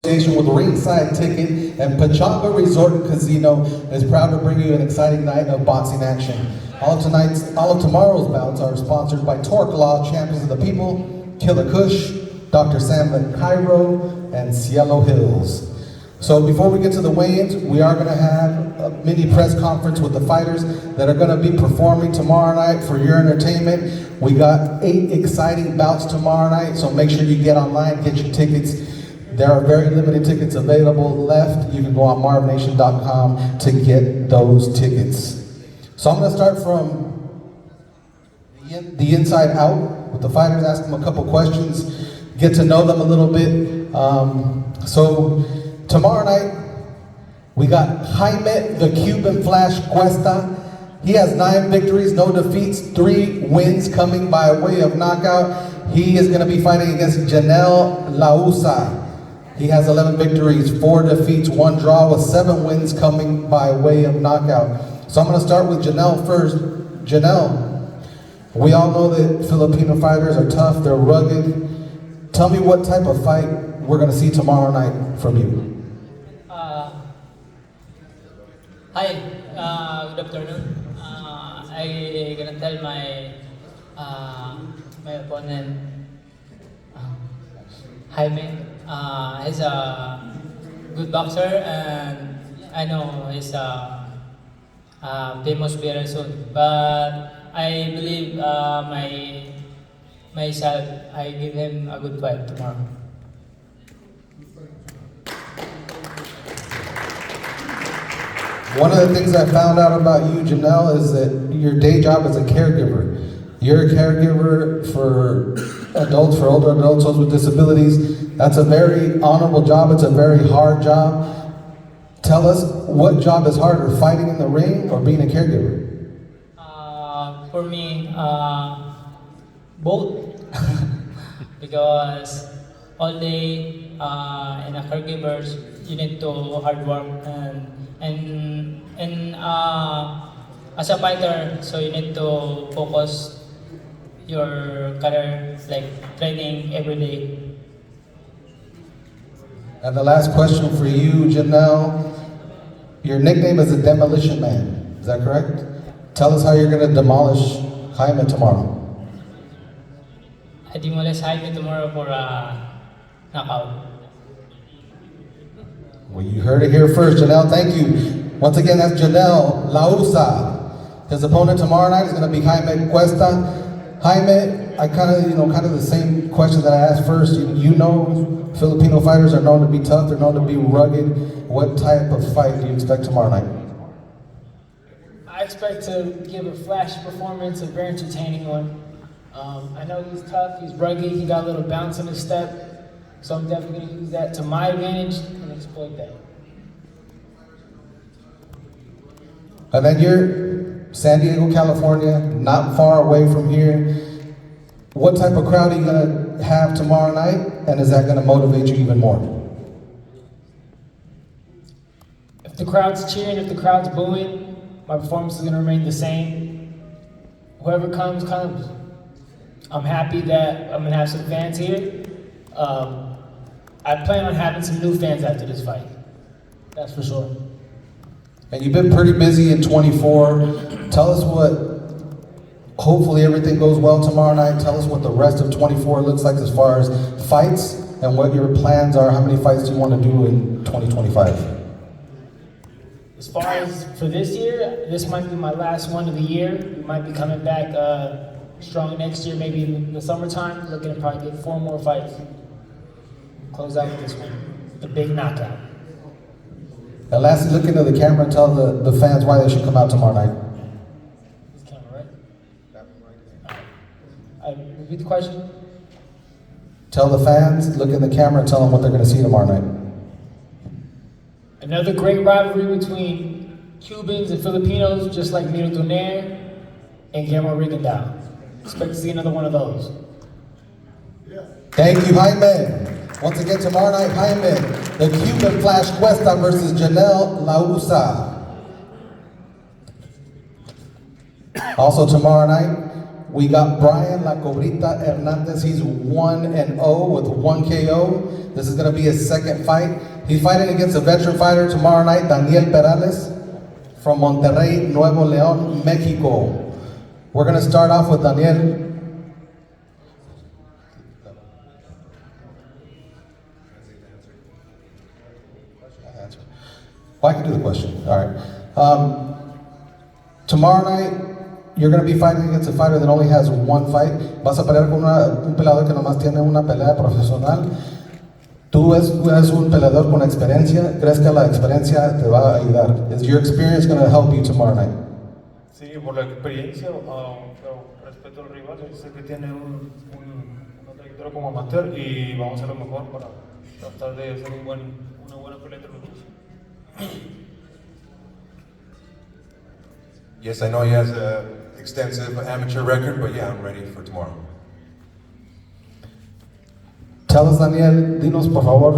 with Ringside Ticket and Pachanga Resort and Casino is proud to bring you an exciting night of boxing action. All of tomorrow's bouts are sponsored by Torque Law, Champions of the People, Killer Kush, Dr. Sam Cairo, and Cielo Hills. So before we get to the weigh-ins, we are going to have a mini press conference with the fighters that are going to be performing tomorrow night for your entertainment. We got 8 exciting bouts tomorrow night, so make sure you get online, get your tickets. There are very limited tickets available left. You can go on MarvNation.com to get those tickets. So I'm going to start from the inside out with the fighters, ask them a couple questions, get to know them a little bit. So tomorrow night, we got Jaime the Cuban Flash Cuesta. He has 9 victories, no defeats, 3 wins coming by way of knockout. He is going to be fighting against Janelle Lausa. He has 11 victories, 4 defeats, 1 draw with 7 wins coming by way of knockout. So I'm going to start with Janelle first. Janelle, we all know that Filipino fighters are tough, they're rugged. Tell me what type of fight we're going to see tomorrow night from you. Hi, good afternoon. I'm going to tell my opponent, Jaime. He's a good boxer, and I know he's a famous very soon. But I believe myself, I give him a good fight tomorrow. One of the things I found out about you, Janelle, is that your day job is a caregiver. You're a caregiver for adults, for older adults, those with disabilities. That's a very honorable job. It's a very hard job. Tell us, what job is harder, fighting in the ring or being a caregiver? For me, both. Because all day in a caregivers, you need to hard work and as a fighter, so you need to focus your career, like training every day. And the last question for you, Janelle. Your nickname is the Demolition Man, is that correct? Tell us how you're going to demolish Jaime tomorrow. I demolish Jaime tomorrow for a knockout. Well, you heard it here first, Janelle. Thank you. Once again, that's Janelle Lausa. His opponent tomorrow night is going to be Jaime Cuesta. Jaime, I kind of the same question that I asked first. You know, Filipino fighters are known to be tough. They're known to be rugged. What type of fight do you expect tomorrow night? I expect to give a flash performance, a very entertaining one. I know he's tough, he's rugged, he got a little bounce in his step, so I'm definitely going to use that to my advantage and exploit that. And then you're San Diego, California, not far away from here. What type of crowd are you going to have tomorrow night, and is that going to motivate you even more? If the crowd's cheering, if the crowd's booing, my performance is going to remain the same. Whoever comes, comes. I'm happy that I'm going to have some fans here. I plan on having some new fans after this fight. That's for sure. And you've been pretty busy in 24. Tell us hopefully everything goes well tomorrow night. Tell us what the rest of 24 looks like as far as fights and what your plans are. How many fights do you want to do in 2025? As far as for this year, this might be my last one of the year. We might be coming back strong next year, maybe in the summertime. Looking to probably get 4 more fights. Close out with this one, the big knockout. And lastly, look into the camera and tell the fans why they should come out tomorrow night. This camera, right? Repeat the question. Tell the fans, look in the camera and tell them what they're going to see tomorrow night. Another great rivalry between Cubans and Filipinos, just like Miro Donaire and Guillermo Rigondeaux. Expect to see another one of those. Thank you, Jaime. Once again, tomorrow night, Jaime, the Cuban Flash Cuesta versus Janelle Lausa. Also tomorrow night, We got Brian La Cobrita Hernandez. He's 1-0 with 1 KO. This is going to be his second fight. He's fighting against a veteran fighter tomorrow night, Daniel Perales from Monterrey, Nuevo León, Mexico. We're going to start off with Daniel. Well, I can do the question. All right. Tomorrow night, you're going to be fighting against a fighter that only has one fight. Vas a pelear con un peleador que nomás tiene una pelea profesional. Tú eres un peleador con experiencia. ¿Crees que la experiencia te va a ayudar? Is your experience going to help you tomorrow night? Sí, por la experiencia, pero respeto al rival. Sé que tiene una trayectoria como amateur y vamos a hacer lo mejor para tratar de hacer una buena pelea entre los dos. Yes, I know he has an extensive amateur record, but yeah, I'm ready for tomorrow. Tell us, Daniel, dinos por favor,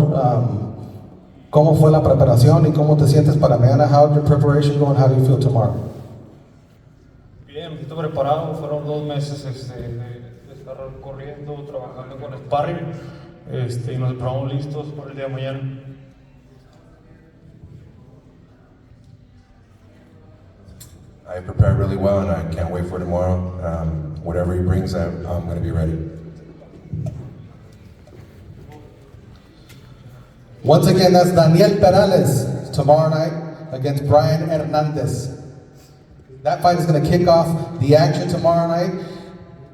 cómo fue la preparación y cómo te sientes para mañana. How's your preparation going? How do you feel tomorrow? Bien, me siento preparado. Fueron 2 meses de estar corriendo, trabajando con sparring, y nos preparamos listos para el día de mañana. I prepared really well, and I can't wait for tomorrow. Whatever he brings, I'm going to be ready. Once again, that's Daniel Perales tomorrow night against Brian Hernandez. That fight is going to kick off the action tomorrow night.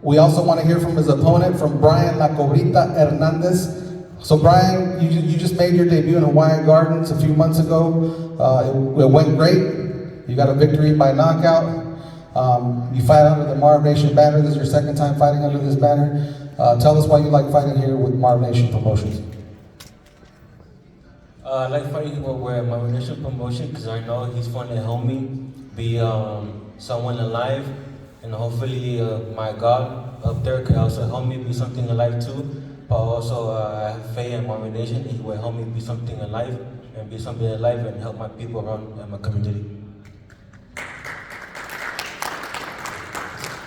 We also want to hear from his opponent, from Brian La Cobrita Hernandez. So Brian, you just made your debut in Hawaiian Gardens a few months ago. It went great. You got a victory by knockout. You fight under the MarvNation banner. This is your second time fighting under this banner. Tell us why you like fighting here with MarvNation Promotions. I like fighting with MarvNation Promotion because I know he's going to help me be someone alive, and hopefully my God up there could also help me be something alive too. But also I have faith in MarvNation. He will help me be something alive and be something alive and help my people around my community.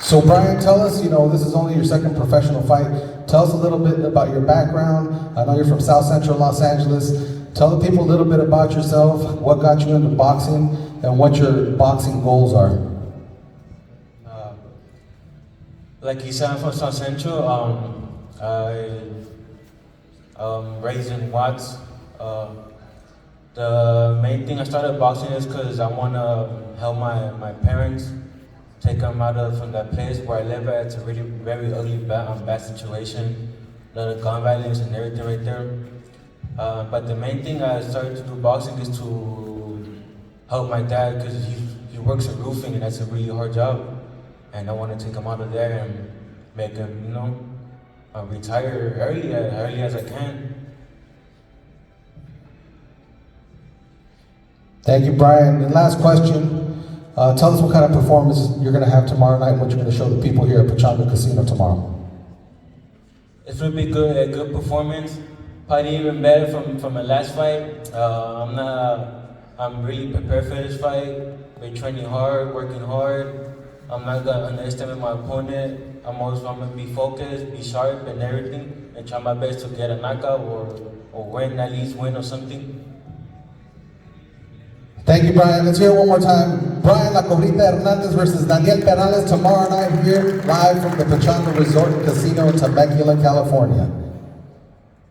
So Brian, tell us, this is only your second professional fight. Tell us a little bit about your background. I know you're from South Central Los Angeles. Tell the people a little bit about yourself, what got you into boxing, and what your boxing goals are. Like you said, I'm from South Central. I raised in Watts. The main thing I started boxing is because I want to help my parents, take them from that place where I live at. It's a really very ugly, bad situation. A lot of gun violence and everything right there. But the main thing I started to do boxing is to help my dad because he works in roofing and that's a really hard job. And I want to take him out of there and make him, retire early as I can. Thank you, Brian. And last question. Tell us what kind of performance you're going to have tomorrow night and what you're going to show the people here at Pechanga Casino tomorrow. It's going to be a good performance. Probably even better from my last fight. I'm really prepared for this fight. Been training hard, working hard. I'm not going to underestimate my opponent. I'm going to be focused, be sharp and everything, and try my best to get a knockout or win, at least win or something. Thank you, Brian. Let's hear it one more time. Brian La Cobrita Hernandez versus Daniel Perales tomorrow night here, live from the Pechanga Resort and Casino in Temecula, California.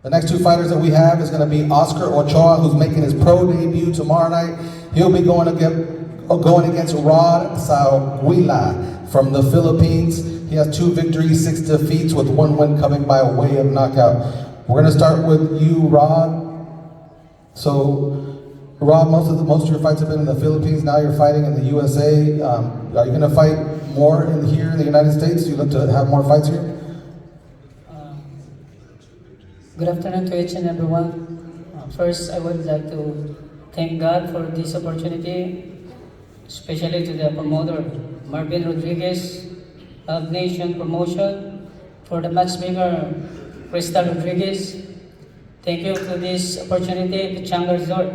The next 2 fighters that we have is going to be Oscar Ochoa, who's making his pro debut tomorrow night. He'll be going against Rod Sahuila from the Philippines. He has 2 victories, 6 defeats, with 1 win coming by way of knockout. We're going to start with you, Rod. So, Rod, most of your fights have been in the Philippines. Now you're fighting in the USA. Are you going to fight more here in the United States? Do you look to have more fights here? Good afternoon to each and everyone. First, I would like to thank God for this opportunity, especially to the promoter, Marvin Rodriguez, MarvNation Promotion, for the matchmaker, Crystal Rodriguez. Thank you for this opportunity, Pechanga Resort.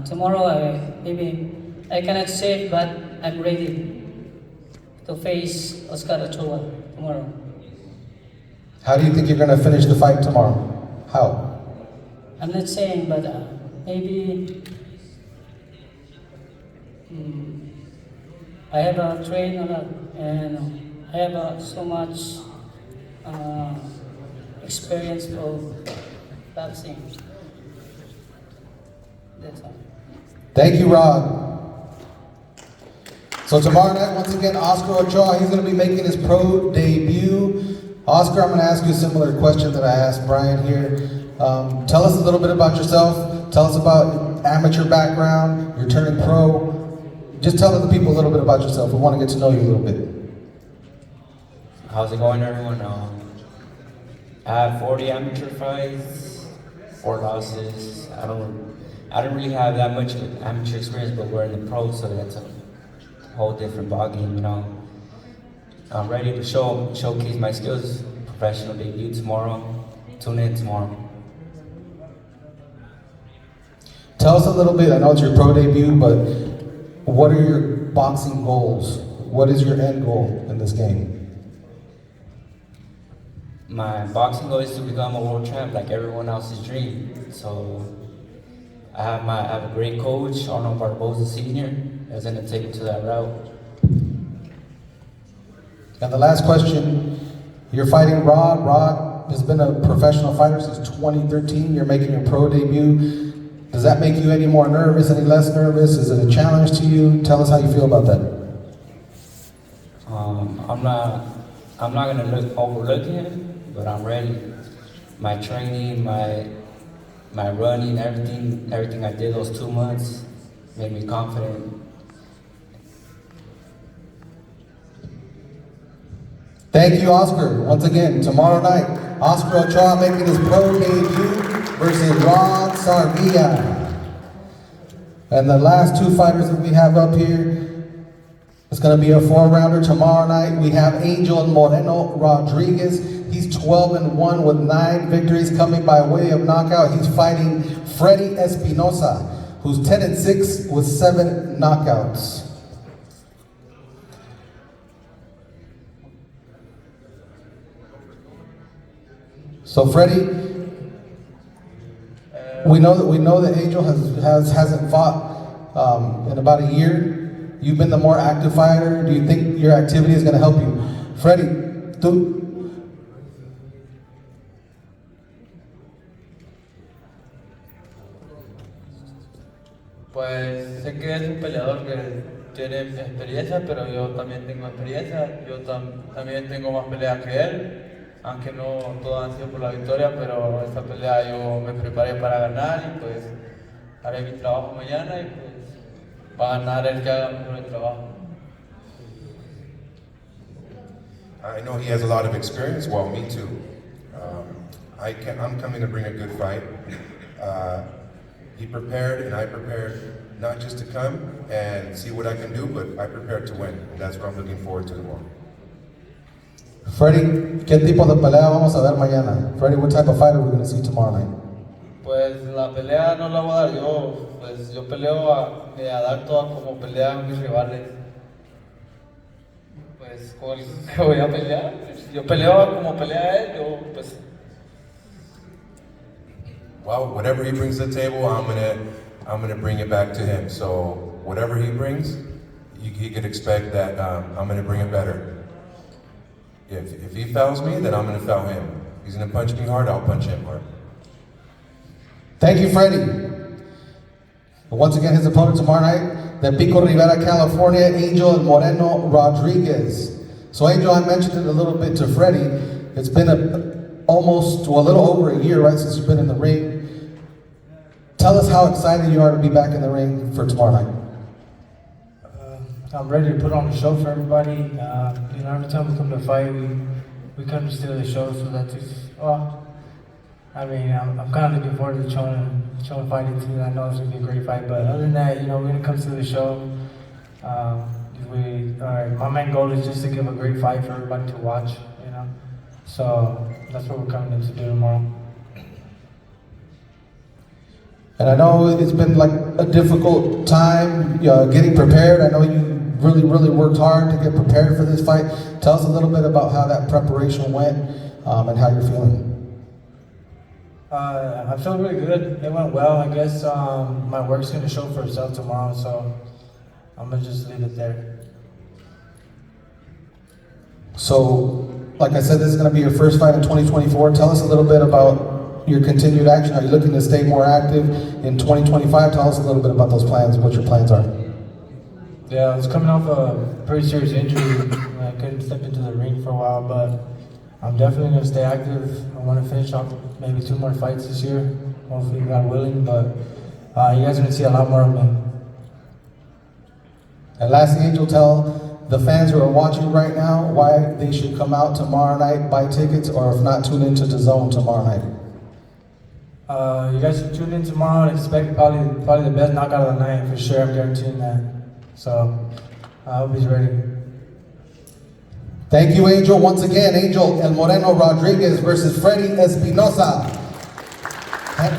Tomorrow, maybe I cannot say it, but I'm ready. to face Oscar Ochoa tomorrow. How do you think you're going to finish the fight tomorrow? How? I'm not saying, but maybe I have trained a lot and I have so much experience of boxing. That's all. Thank you, Rod. So tomorrow night, once again, Oscar Ochoa, he's going to be making his pro debut. Oscar, I'm going to ask you a similar question that I asked Brian here. Tell us a little bit about yourself. Tell us about amateur background. You're turning pro. Just tell the people a little bit about yourself. We want to get to know you a little bit. How's it going, everyone? I have 40 amateur fights, 4 losses. I don't really have that much amateur experience, but we're in the pros, so that's a whole different ballgame, you know. I'm ready to showcase my skills. Professional debut tomorrow. Tune in tomorrow. Tell us a little bit, I know it's your pro debut, but what are your boxing goals? What is your end goal in this game? My boxing goal is to become a world champ like everyone else's dream. So I have a great coach, Arnold Barbosa Sr., that's going to take me to that route. And the last question, you're fighting Rod. Rod has been a professional fighter since 2013. You're making your pro debut. Does that make you any more nervous, any less nervous? Is it a challenge to you? Tell us how you feel about that. I'm not gonna overlook him, but I'm ready. My training, my running, everything I did those 2 months made me confident. Thank you, Oscar. Once again, tomorrow night, Oscar Ochoa making his pro debut versus Ron Sarvia. And the last 2 fighters that we have up here, it's going to be a 4-rounder tomorrow night. We have Angel Moreno Rodriguez. He's 12-1 with 9 victories coming by way of knockout. He's fighting Freddy Espinosa, who's 10-6 with 7 knockouts. So Freddie, we know that Angel hasn't fought in about a year. You've been the more active fighter. Do you think your activity is going to help you? Freddie, Pues sé que es un peleador que tiene experiencia, pero yo también tengo experiencia. Yo también tengo más peleas que él, aunque no todas han sido por la victoria, pero esta pelea yo me preparé para ganar y pues haré mi trabajo mañana y pues va a ganar el que haga mejor el trabajo. I know he has a lot of experience. Well, me too. I'm coming to bring a good fight. He prepared and I prepared not just to come and see what I can do, but I prepared to win. And that's what I'm looking forward to tomorrow. Freddie, ¿qué tipo de pelea vamos a ver mañana? Freddie, what type of fighter are we going to see tomorrow night? Pues la pelea no la voy a dar yo, pues yo peleo me adapto a como pelean mis rivales. Pues con el que voy a pelear, pues, yo peleo como pelea él, yo pues. Well, whatever he brings to the table, I'm gonna bring it back to him. So whatever he brings, he could expect that I'm gonna bring it better. If he fouls me, then I'm gonna foul him. If he's gonna punch me hard, I'll punch him hard. Thank you, Freddie. Once again, his opponent tomorrow night, the Pico Rivera, California, Angel Moreno Rodriguez. So Angel, I mentioned it a little bit to Freddie. It's been a little over a year, right, since you've been in the ring. Tell us how excited you are to be back in the ring for tomorrow night. I'm ready to put on a show for everybody. Every time we come to fight, we come to steal the show, so that's just, I'm kind of looking forward to showing fighting too. I know it's gonna be a great fight, but other than that, we're gonna come to the show. My main goal is just to give a great fight for everybody to watch, So that's what we're coming in to do tomorrow. And I know it's been like a difficult time getting prepared. I know you really worked hard to get prepared for this fight. Tell us a little bit about how that preparation went and how you're feeling. I feel really good. It went well. I guess my work's gonna show for itself tomorrow, so I'm gonna just leave it there. So, like I said, this is going to be your first fight in 2024. Tell us a little bit about your continued action. Are you looking to stay more active in 2025? Tell us a little bit about those plans, what your plans are. Yeah, I was coming off a pretty serious injury. I couldn't step into the ring for a while, but I'm definitely going to stay active. I want to finish off maybe 2 more fights this year, hopefully God willing, but you guys are going to see a lot more of me. And lastly, Angel, tell the fans who are watching right now why they should come out tomorrow night, buy tickets, or if not, tune into DAZN tomorrow night. You guys should tune in tomorrow and expect probably the best knockout of the night for sure. I'm guaranteeing that. So I hope he's ready. Thank you, Angel. Once again, Angel El Moreno Rodriguez versus Freddy Espinosa.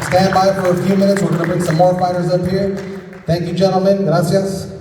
Stand by for a few minutes. We're going to bring some more fighters up here. Thank you, gentlemen. Gracias.